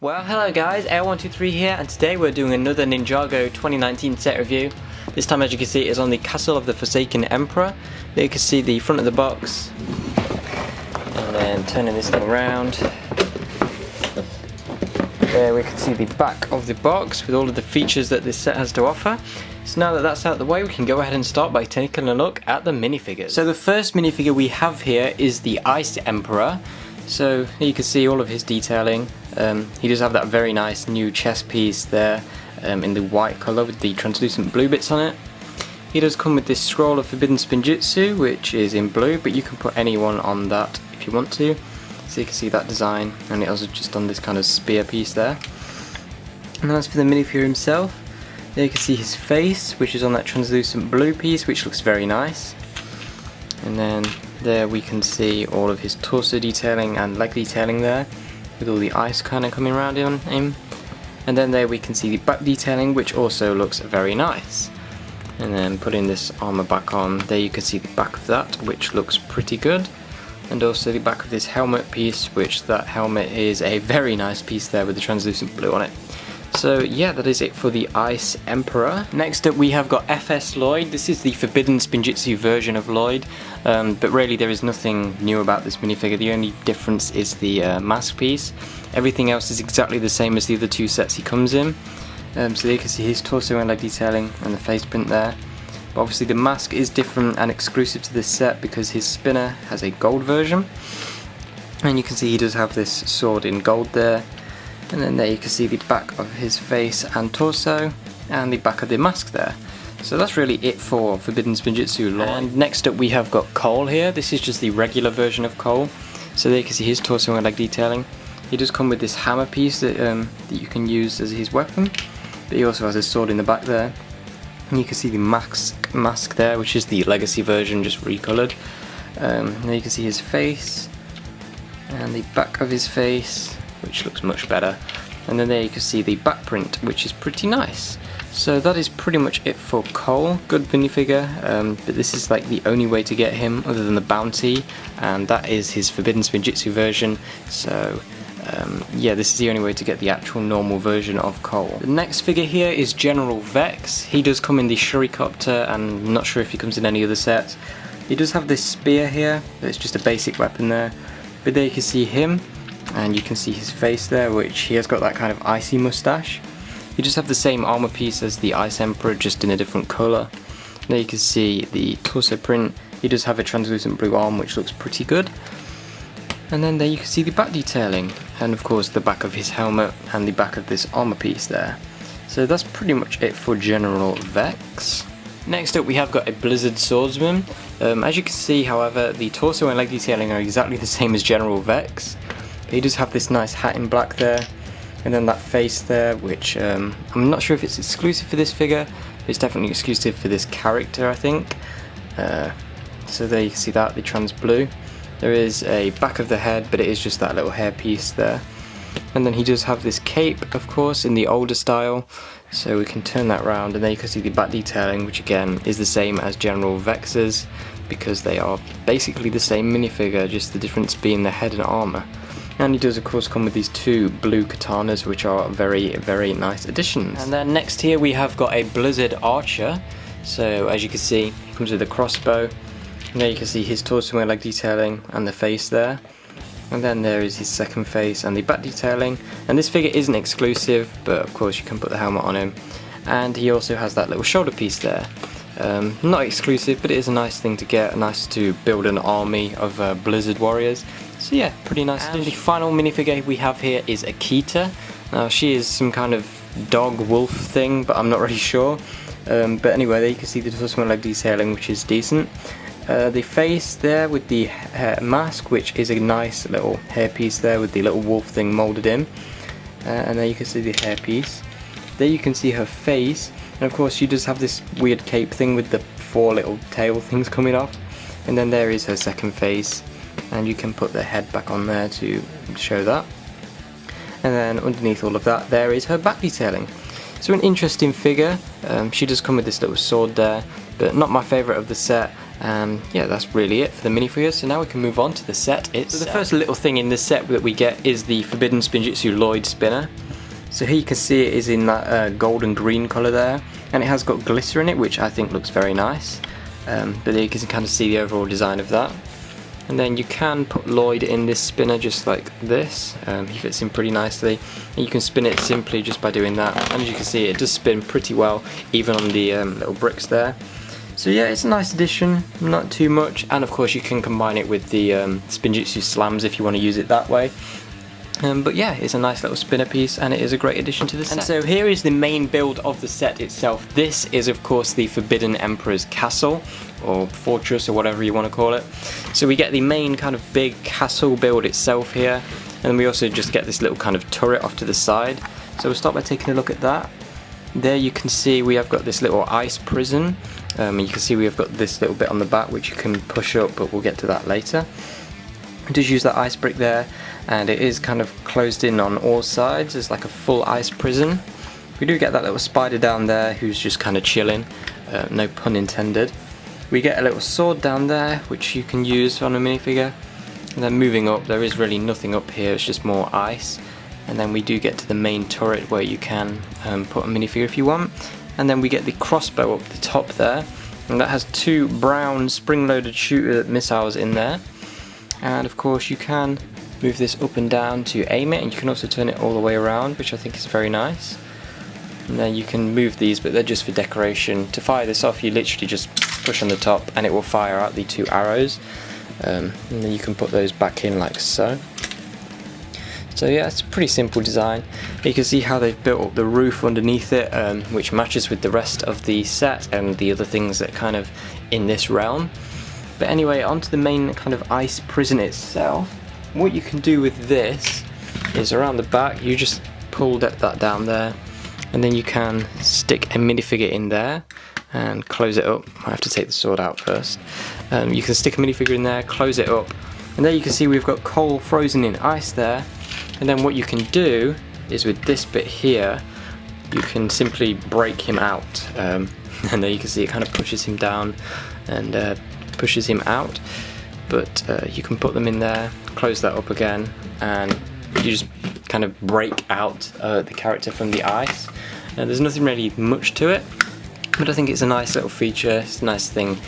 Well, hello guys, Air123 here, and today we're doing another Ninjago 2019 set review. This time, as you can see, it is on the Castle of the Forsaken Emperor. There you can see the front of the box, and then turning this thing around, there we can see the back of the box with all of the features that this set has to offer. So now that that's out of the way, we can go ahead and start by taking a look at the minifigures. So the first minifigure we have here is the Ice Emperor. So here you can see all of his detailing. He does have that very nice new chest piece there in the white colour with the translucent blue bits on it. He does come with this scroll of Forbidden Spinjitzu, which is in blue, but you can put anyone on that if you want to. So you can see that design, and it also just on this kind of spear piece there. And as for the minifigure himself, there you can see his face, which is on that translucent blue piece, which looks very nice. And then there we can see all of his torso detailing and leg detailing there, with all the ice kind of coming around on him. And then there we can see the back detailing, which also looks very nice. And then putting this armour back on, there you can see the back of that, which looks pretty good. And also the back of this helmet piece, which that helmet is a very nice piece there with the translucent blue on it. So yeah, that is it for the Ice Emperor. Next up we have got FS Lloyd. This is the Forbidden Spinjitzu version of Lloyd, but really there is nothing new about this minifigure. The only difference is the mask piece. Everything else is exactly the same as the other two sets he comes in. So there you can see his torso and leg detailing and the face print there. But obviously the mask is different and exclusive to this set because his spinner has a gold version. And you can see he does have this sword in gold there. And then there you can see the back of his face and torso, and the back of the mask there. So that's really it for Forbidden Spinjitzu Lloyd. And next up we have got Cole here. This is just the regular version of Cole. So there you can see his torso and leg detailing. He does come with this hammer piece that you can use as his weapon. But he also has his sword in the back there. And you can see the mask there, which is the legacy version, just recoloured. There you can see his face, and the back of his face, which looks much better. And then there you can see the back print, which is pretty nice. So that is pretty much it for Cole. Good minifigure, but this is like the only way to get him other than the bounty, and that is his Forbidden Spinjitzu version. So yeah, this is the only way to get the actual normal version of Cole. The next figure here is General Vex. He does come in the Shurikopter, and I'm not sure if he comes in any other sets. He does have this spear here, it's just a basic weapon there. But there you can see him, and you can see his face there, which he has got that kind of icy moustache. You just have the same armor piece as the Ice Emperor, just in a different colour. There you can see the torso print. He does have a translucent blue arm, which looks pretty good. And then there you can see the back detailing, and of course the back of his helmet and the back of this armor piece there. So that's pretty much it for General Vex. Next up we have got a Blizzard Swordsman. As you can see, however, the torso and leg detailing are exactly the same as General Vex. He does have this nice hat in black there, and then that face there, which I'm not sure if it's exclusive for this figure, but it's definitely exclusive for this character, I think. So there you can see that, the trans blue. There is a back of the head, but it is just that little hair piece there. And then he does have this cape, of course, in the older style, so we can turn that around, and then you can see the back detailing, which again is the same as General Vex's, because they are basically the same minifigure, just the difference being the head and armour. And he does of course come with these two blue katanas, which are very, very nice additions. And then next here we have got a Blizzard Archer. So as you can see, he comes with a crossbow. And there you can see his torso and leg detailing and the face there. And then there is his second face and the back detailing. And this figure isn't exclusive, but of course you can put the helmet on him. And he also has that little shoulder piece there. Not exclusive, but it is a nice thing to get, nice to build an army of Blizzard warriors. So yeah, pretty nice. And the final minifigure we have here is Akita. Now she is some kind of dog wolf thing, but I'm not really sure. But anyway, there you can see the torso and leg detailing, which is decent. The face there with the mask, which is a nice little hairpiece there with the little wolf thing moulded in. And there you can see the hairpiece. There you can see her face, and of course she does have this weird cape thing with the 4 little tail things coming off. And then there is her second face, and you can put the head back on there to show that. And then underneath all of that there is her back detailing. So an interesting figure. She does come with this little sword there, but not my favourite of the set. Yeah, that's really it for the minifigures. So now we can move on to the set itself. So the first little thing in this set that we get is the Forbidden Spinjitzu Lloyd spinner. So here you can see it is in that gold and green colour there, and it has got glitter in it, which I think looks very nice. But there you can kind of see the overall design of that. And then you can put Lloyd in this spinner just like this. He fits in pretty nicely, and you can spin it simply just by doing that. And as you can see, it does spin pretty well, even on the little bricks there. So yeah, it's a nice addition, not too much, and of course you can combine it with the Spinjitzu slams if you want to use it that way. But yeah, it's a nice little spinner piece, and it is a great addition to the set. And so here is the main build of the set itself. This is of course the Forbidden Emperor's castle, or fortress, or whatever you want to call it. So we get the main kind of big castle build itself here, and we also just get this little kind of turret off to the side. So we'll start by taking a look at that. There you can see we have got this little ice prison, and you can see we have got this little bit on the back which you can push up, but we'll get to that later. Just use that ice brick there, and it is kind of closed in on all sides. It's like a full ice prison. We do get that little spider down there who's just kind of chilling, no pun intended. We get a little sword down there which you can use on a minifigure, and then moving up there is really nothing up here, it's just more ice. And then we do get to the main turret where you can put a minifigure if you want. And then we get the crossbow up the top there, and that has two brown spring-loaded shooter missiles in there. And of course you can move this up and down to aim it, and you can also turn it all the way around, which I think is very nice. And then you can move these, but they're just for decoration. To fire this off, you literally just push on the top and it will fire out the two arrows. And then you can put those back in like so. So yeah, it's a pretty simple design. You can see how they've built up the roof underneath it, which matches with the rest of the set and the other things that are kind of in this realm. But anyway, onto the main kind of ice prison itself. What you can do with this is around the back, you just pull that down there, and then you can stick a minifigure in there and close it up. I have to take the sword out first. You can stick a minifigure in there, close it up, and there you can see we've got Cole frozen in ice there. And then what you can do is with this bit here, you can simply break him out. And there you can see it kind of pushes him down and pushes him out. But you can put them in there, close that up again, and you just kind of break out the character from the ice. There's nothing really much to it, but I think it's a nice little feature. It's a nice thing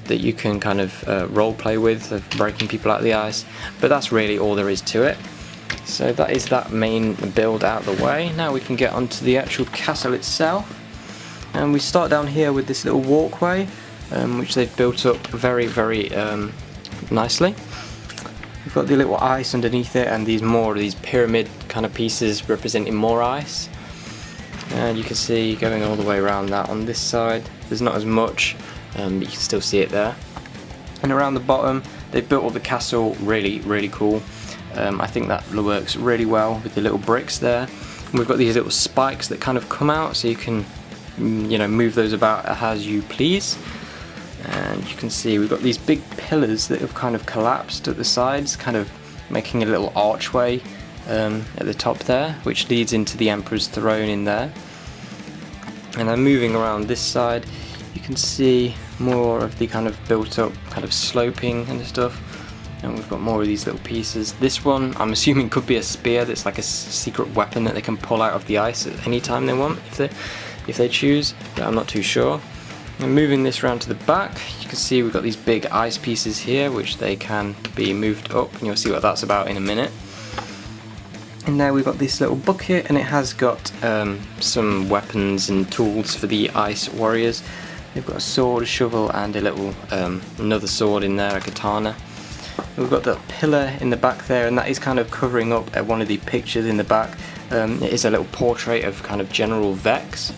that you can kind of role play with, of breaking people out of the ice. But that's really all there is to it. So that is that main build out of the way. Now we can get onto the actual castle itself, and we start down here with this little walkway, which they've built up very nicely. We've got the little ice underneath it, and more of these pyramid kind of pieces representing more ice. And you can see going all the way around that on this side. There's not as much, but you can still see it there. And around the bottom, they've built up the castle really cool. I think that works really well with the little bricks there. And we've got these little spikes that kind of come out, so you can move those about as you please. And you can see we've got these big pillars that have kind of collapsed at the sides, kind of making a little archway at the top there, which leads into the Emperor's throne in there. And then moving around this side, you can see more of the kind of built up kind of sloping and stuff. And we've got more of these little pieces. This one, I'm assuming, could be a spear that's like a secret weapon that they can pull out of the ice at any time they want, if they choose, but I'm not too sure. And moving this around to the back, you can see we've got these big ice pieces here, which they can be moved up, and you'll see what that's about in a minute. And there we've got this little bucket, and it has got some weapons and tools for the ice warriors. They've got a sword, a shovel, and a little another sword in there, a katana. We've got that pillar in the back there, and that is kind of covering up one of the pictures in the back. It is a little portrait of kind of General Vex.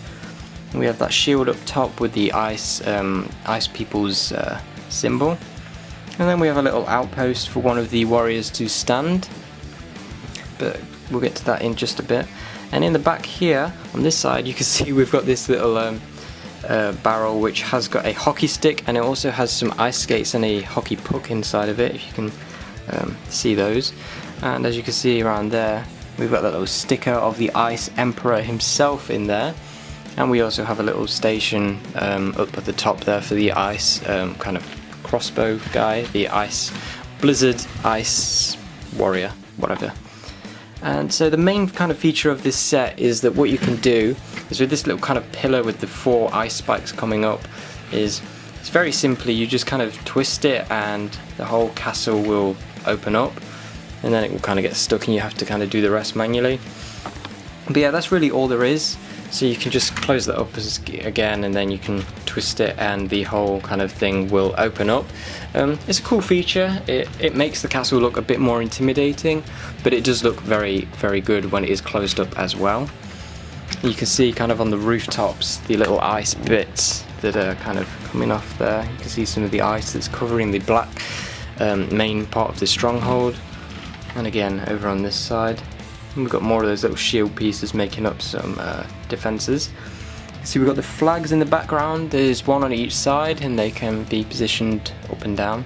We have that shield up top with the ice people's symbol. And then we have a little outpost for one of the warriors to stand. But we'll get to that in just a bit. And in the back here, on this side, you can see we've got this little barrel which has got a hockey stick, and it also has some ice skates and a hockey puck inside of it, if you can see those. And as you can see around there, we've got that little sticker of the Ice Emperor himself in there. And we also have a little station up at the top there for the ice kind of crossbow guy, the ice blizzard ice warrior, whatever. And so the main kind of feature of this set is that what you can do is with this little kind of pillar with the 4 ice spikes coming up is it's very simply you just kind of twist it and the whole castle will open up, and then it will kind of get stuck and you have to kind of do the rest manually. But yeah, that's really all there is. So you can just close that up again, and then you can twist it and the whole kind of thing will open up. It's a cool feature. It makes the castle look a bit more intimidating, but it does look very, very good when it is closed up as well. You can see kind of on the rooftops the little ice bits that are kind of coming off there. You can see some of the ice that's covering the black main part of the stronghold, and again over on this side. And we've got more of those little shield pieces making up some defences. See, we've got the flags in the background. There's one on each side and they can be positioned up and down.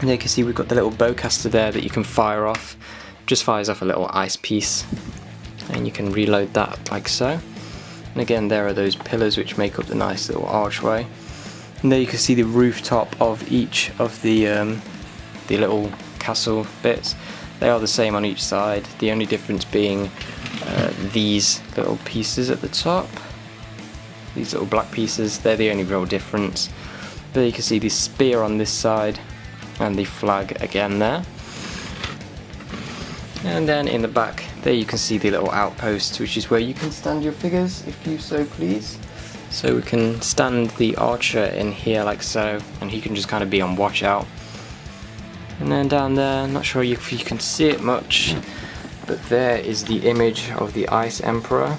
And you can see we've got the little bowcaster there that you can fire off. Just fires off a little ice piece and you can reload that like so. And again, there are those pillars which make up the nice little archway. And there you can see the rooftop of each of the little castle bits. They are the same on each side, the only difference being these little pieces at the top. These little black pieces, they're the only real difference. There you can see the spear on this side and the flag again there. And then in the back, there you can see the little outpost, which is where you can stand your figures if you so please. So we can stand the archer in here like so, and he can just kind of be on watch out. And then down there, not sure if you can see it much, but there is the image of the Ice Emperor.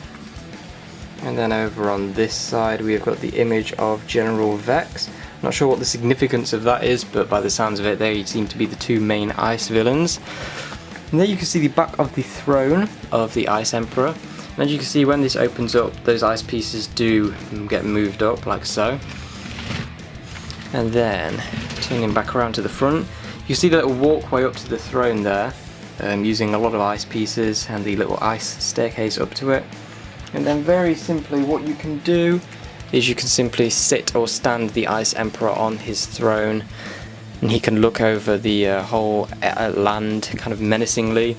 And then over on this side we have got the image of General Vex. Not sure what the significance of that is, but by the sounds of it they seem to be the 2 main ice villains. And there you can see the back of the throne of the Ice Emperor. And as you can see, when this opens up, those ice pieces do get moved up like so. And then turning back around to the front, you see the little walkway up to the throne there, using a lot of ice pieces and the little ice staircase up to it. And then very simply what you can do is you can simply sit or stand the Ice Emperor on his throne, and he can look over the whole land kind of menacingly.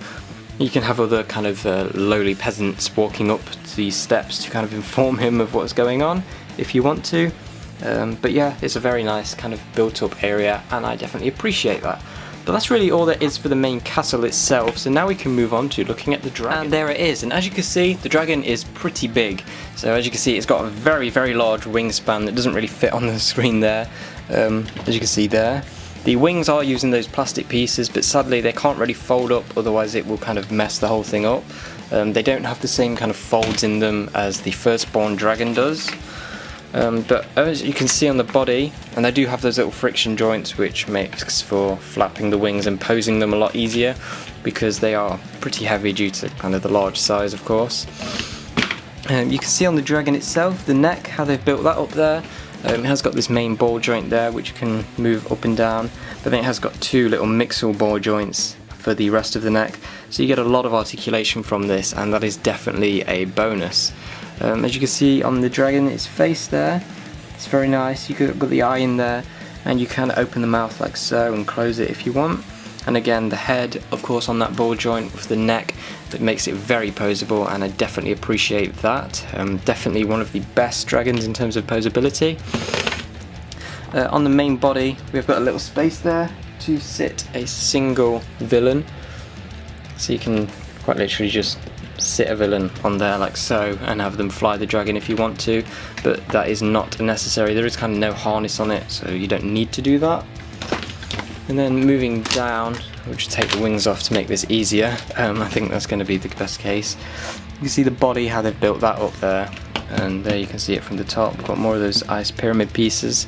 You can have other kind of lowly peasants walking up these steps to kind of inform him of what's going on if you want to. But yeah, it's a very nice kind of built up area and I definitely appreciate that. But that's really all there is for the main castle itself, so now we can move on to looking at the dragon. And there it is, and as you can see, the dragon is pretty big. So as you can see, it's got a very, very large wingspan that doesn't really fit on the screen there. As you can see there. The wings are using those plastic pieces, but sadly they can't really fold up, otherwise it will kind of mess the whole thing up. They don't have the same kind of folds in them as the firstborn dragon does. But as you can see on the body, and they do have those little friction joints which makes for flapping the wings and posing them a lot easier, because they are pretty heavy due to kind of the large size, of course. You can see on the dragon itself, the neck, how they've built that up there. It has got this main ball joint there which can move up and down, but then it has got 2 little mixel ball joints for the rest of the neck, so you get a lot of articulation from this, and that is definitely a bonus. As you can see on the dragon, its face there, it's very nice. You've got the eye in there, and you can open the mouth like so and close it if you want. And again, the head, of course, on that ball joint with the neck, that makes it very poseable, and I definitely appreciate that. Definitely one of the best dragons in terms of posability. On the main body, we've got a little space there to sit a single villain, so you can quite literally just sit a villain on there like so and have them fly the dragon if you want to, but that is not necessary. There is kind of no harness on it, so you don't need to do that. And then moving down, we'll just take the wings off to make this easier. I think that's going to be the best case. You can see the body, how they've built that up there, and there you can see it from the top. We've got more of those ice pyramid pieces.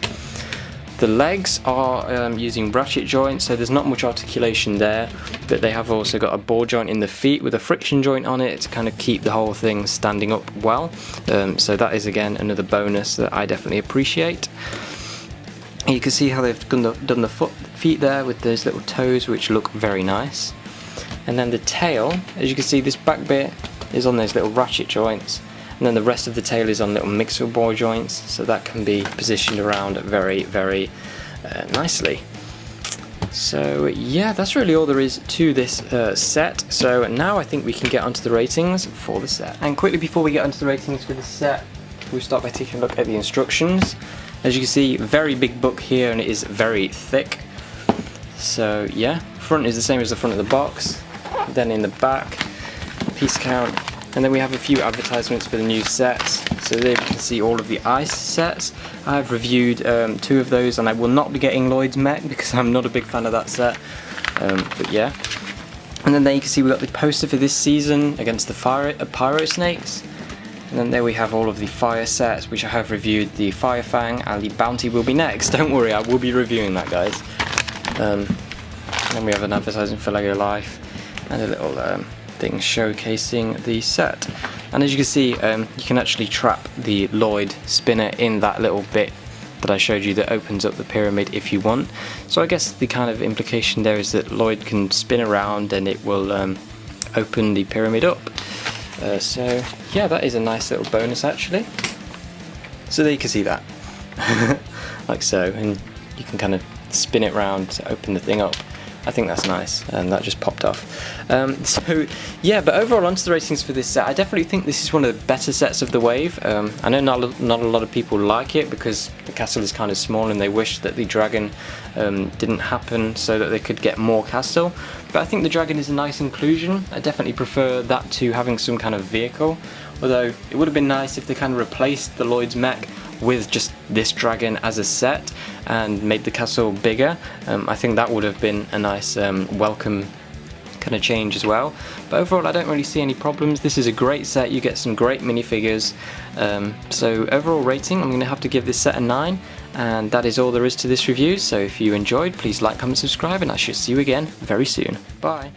The legs are using ratchet joints, so there's not much articulation there, but they have also got a ball joint in the feet with a friction joint on it to kind of keep the whole thing standing up well. So that is again another bonus that I definitely appreciate. You can see how they've done the feet there with those little toes, which look very nice. And then the tail, as you can see, this back bit is on those little ratchet joints, and then the rest of the tail is on little mixer ball joints, so that can be positioned around very, very nicely. So yeah, that's really all there is to this set. So now I think we can get onto the ratings for the set. And quickly before we get onto the ratings for the set, we'll start by taking a look at the instructions. As you can see, very big book here, and it is very thick. So yeah, front is the same as the front of the box. Then in the back, piece count, and then we have a few advertisements for the new sets. So there you can see all of the ice sets. I've reviewed 2 of those, and I will not be getting Lloyd's mech because I'm not a big fan of that set. But yeah. And then there you can see we got the poster for this season against the Pyro Snakes. And then there we have all of the fire sets, which I have reviewed. The Fire Fang and the Bounty will be next. Don't worry, I will be reviewing that, guys. And then we have an advertisement for Lego Life and a little thing showcasing the set. And as you can see, you can actually trap the Lloyd spinner in that little bit that I showed you that opens up the pyramid if you want. So I guess the kind of implication there is that Lloyd can spin around and it will open the pyramid up. So yeah, that is a nice little bonus actually. So there you can see that. Like so, and you can kind of spin it around to open the thing up. I think that's nice, and that just popped off. So yeah, but overall onto the ratings for this set, I definitely think this is one of the better sets of the wave. I know not a lot of people like it because the castle is kind of small and they wish that the dragon didn't happen so that they could get more castle. But I think the dragon is a nice inclusion. I definitely prefer that to having some kind of vehicle. Although it would have been nice if they kind of replaced the Lloyd's mech with just this dragon as a set and made the castle bigger. I think that would have been a nice welcome kind of change as well. But overall I don't really see any problems. This is a great set, you get some great minifigures. So overall rating, I'm going to have to give this set a 9, and that is all there is to this review. So if you enjoyed, please like, comment, subscribe, and I shall see you again very soon. Bye!